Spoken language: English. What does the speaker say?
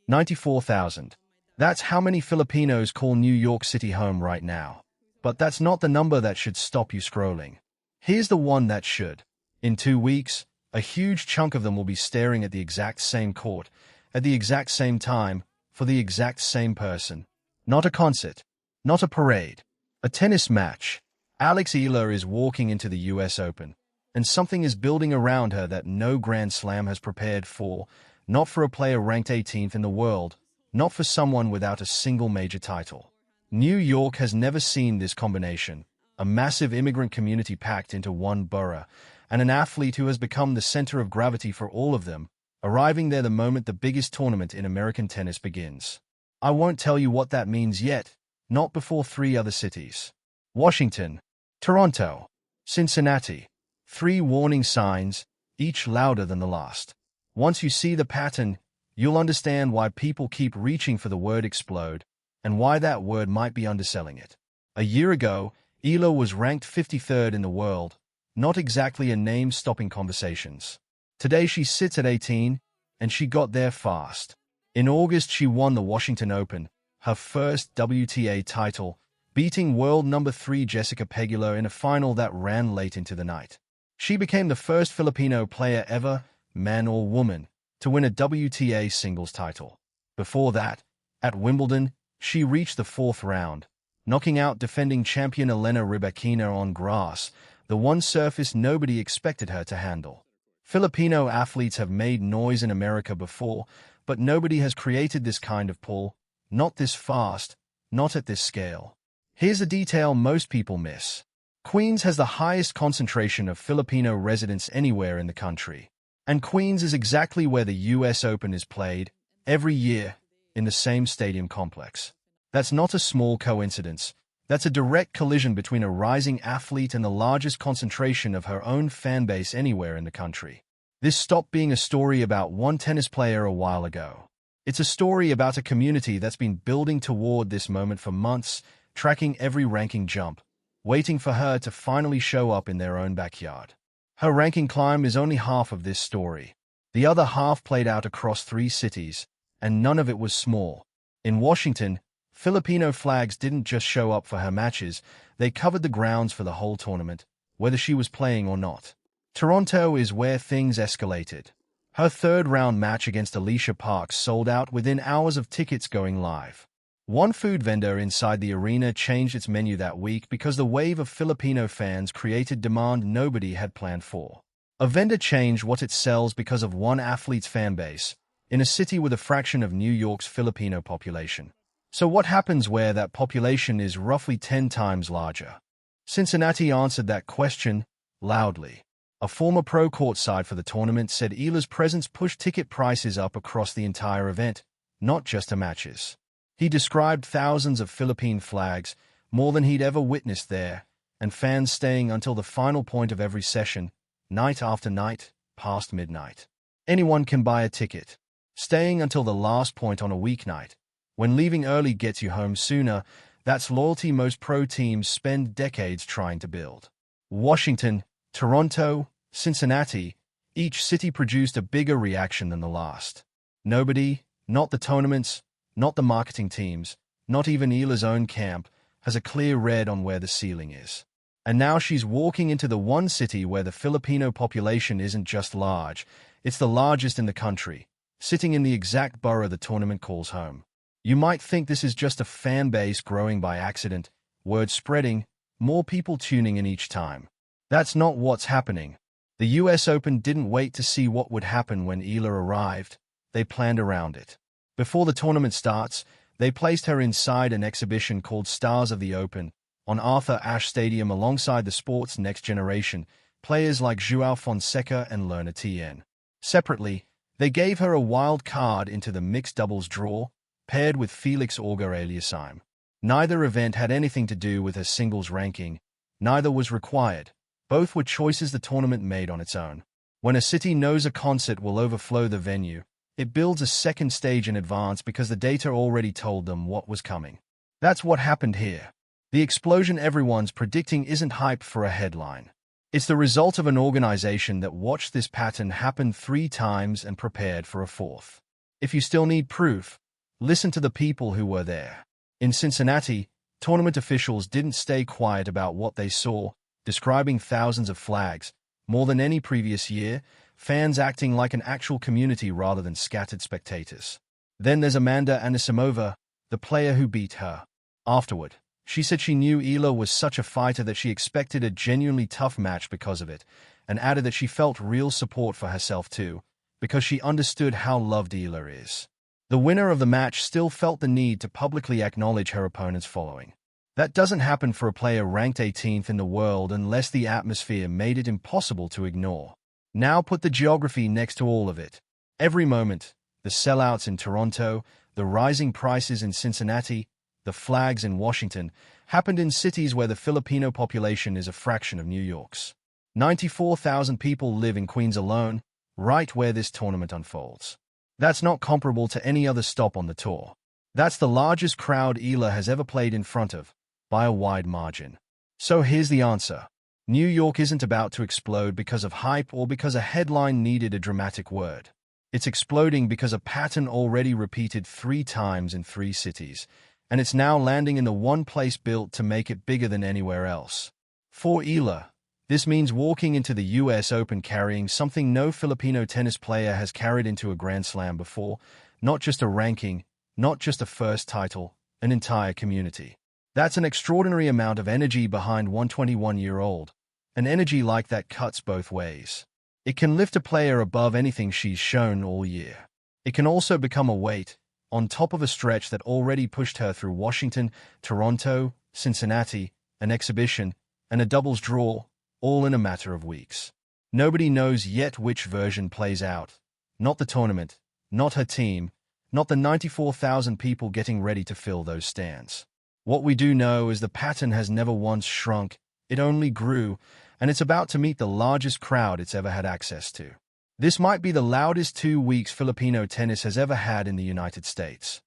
94,000. That's how many Filipinos call New York City home right now. But that's not the number that should stop you scrolling. Here's the one that should. In 2 weeks, a huge chunk of them will be staring at the exact same court, at the exact same time, for the exact same person. Not a concert, not a parade, a tennis match. Alex Eala is walking into the US Open, and something is building around her that no Grand Slam has prepared for, not for a player ranked 18th in the world, not for someone without a single major title. New York has never seen this combination, a massive immigrant community packed into one borough, and an athlete who has become the center of gravity for all of them, arriving there the moment the biggest tournament in American tennis begins. I won't tell you what that means yet, not before 3 other cities. Washington, Toronto, Cincinnati. 3 warning signs, each louder than the last. Once you see the pattern, you'll understand why people keep reaching for the word explode, and why that word might be underselling it. A year ago, Eala was ranked 53rd in the world, not exactly a name stopping conversations. Today she sits at 18, and she got there fast. In August she won the Washington Open, her first WTA title, beating world number 3 Jessica Pegula in a final that ran late into the night. She became the first Filipino player ever, man or woman, to win a WTA singles title. Before that, at Wimbledon, she reached the 4th round, knocking out defending champion Elena Rybakina on grass, the one surface nobody expected her to handle. Filipino athletes have made noise in America before, but nobody has created this kind of pull, not this fast, not at this scale. Here's a detail most people miss. Queens has the highest concentration of Filipino residents anywhere in the country. And Queens is exactly where the US Open is played, every year, in the same stadium complex. That's not a small coincidence. That's a direct collision between a rising athlete and the largest concentration of her own fan base anywhere in the country. This stopped being a story about one tennis player a while ago. It's a story about a community that's been building toward this moment for months, tracking every ranking jump, waiting for her to finally show up in their own backyard. Her ranking climb is only half of this story. The other half played out across 3 cities, and none of it was small. In Washington, Filipino flags didn't just show up for her matches, they covered the grounds for the whole tournament, whether she was playing or not. Toronto is where things escalated. Her 3rd-round match against Alicia Parks sold out within hours of tickets going live. One food vendor inside the arena changed its menu that week because the wave of Filipino fans created demand nobody had planned for. A vendor changed what it sells because of one athlete's fan base, in a city with a fraction of New York's Filipino population. So what happens where that population is roughly 10 times larger? Cincinnati answered that question loudly. A former pro courtside for the tournament said Eala's presence pushed ticket prices up across the entire event, not just her matches. He described thousands of Philippine flags, more than he'd ever witnessed there, and fans staying until the final point of every session, night after night, past midnight. Anyone can buy a ticket. Staying until the last point on a weeknight, when leaving early gets you home sooner, that's loyalty most pro teams spend decades trying to build. Washington, Toronto, Cincinnati, each city produced a bigger reaction than the last. Nobody, not the tournaments, not the marketing teams, not even Eala's own camp, has a clear read on where the ceiling is. And now she's walking into the one city where the Filipino population isn't just large, it's the largest in the country, sitting in the exact borough the tournament calls home. You might think this is just a fan base growing by accident, word spreading, more people tuning in each time. That's not what's happening. The US Open didn't wait to see what would happen when Eala arrived, they planned around it. Before the tournament starts, they placed her inside an exhibition called Stars of the Open on Arthur Ashe Stadium alongside the sport's next generation, players like Joao Fonseca and Lerna Tien. Separately, they gave her a wild card into the mixed doubles draw, paired with Felix Auger-Aliassime. Neither event had anything to do with her singles ranking, neither was required. Both were choices the tournament made on its own. When a city knows a concert will overflow the venue, it builds a second stage in advance because the data already told them what was coming. That's what happened here. The explosion everyone's predicting isn't hype for a headline. It's the result of an organization that watched this pattern happen 3 times and prepared for a 4th. If you still need proof, listen to the people who were there. In Cincinnati, tournament officials didn't stay quiet about what they saw, describing thousands of flags. More than any previous year, fans acting like an actual community rather than scattered spectators. Then there's Amanda Anisimova, the player who beat her. Afterward, she said she knew Eala was such a fighter that she expected a genuinely tough match because of it, and added that she felt real support for herself too, because she understood how loved Eala is. The winner of the match still felt the need to publicly acknowledge her opponent's following. That doesn't happen for a player ranked 18th in the world unless the atmosphere made it impossible to ignore. Now put the geography next to all of it. Every moment, the sellouts in Toronto, the rising prices in Cincinnati, the flags in Washington, happened in cities where the Filipino population is a fraction of New York's. 94,000 people live in Queens alone, right where this tournament unfolds. That's not comparable to any other stop on the tour. That's the largest crowd Eala has ever played in front of, by a wide margin. So here's the answer. New York isn't about to explode because of hype or because a headline needed a dramatic word. It's exploding because a pattern already repeated 3 times in 3 cities, and it's now landing in the one place built to make it bigger than anywhere else. For Eala, this means walking into the US Open carrying something no Filipino tennis player has carried into a Grand Slam before, not just a ranking, not just a first title, an entire community. That's an extraordinary amount of energy behind one 21-year-old, an energy like that cuts both ways. It can lift a player above anything she's shown all year. It can also become a weight, on top of a stretch that already pushed her through Washington, Toronto, Cincinnati, an exhibition, and a doubles draw, all in a matter of weeks. Nobody knows yet which version plays out. Not the tournament, not her team, not the 94,000 people getting ready to fill those stands. What we do know is the pattern has never once shrunk, it only grew, and it's about to meet the largest crowd it's ever had access to. This might be the loudest 2 weeks Filipino tennis has ever had in the United States.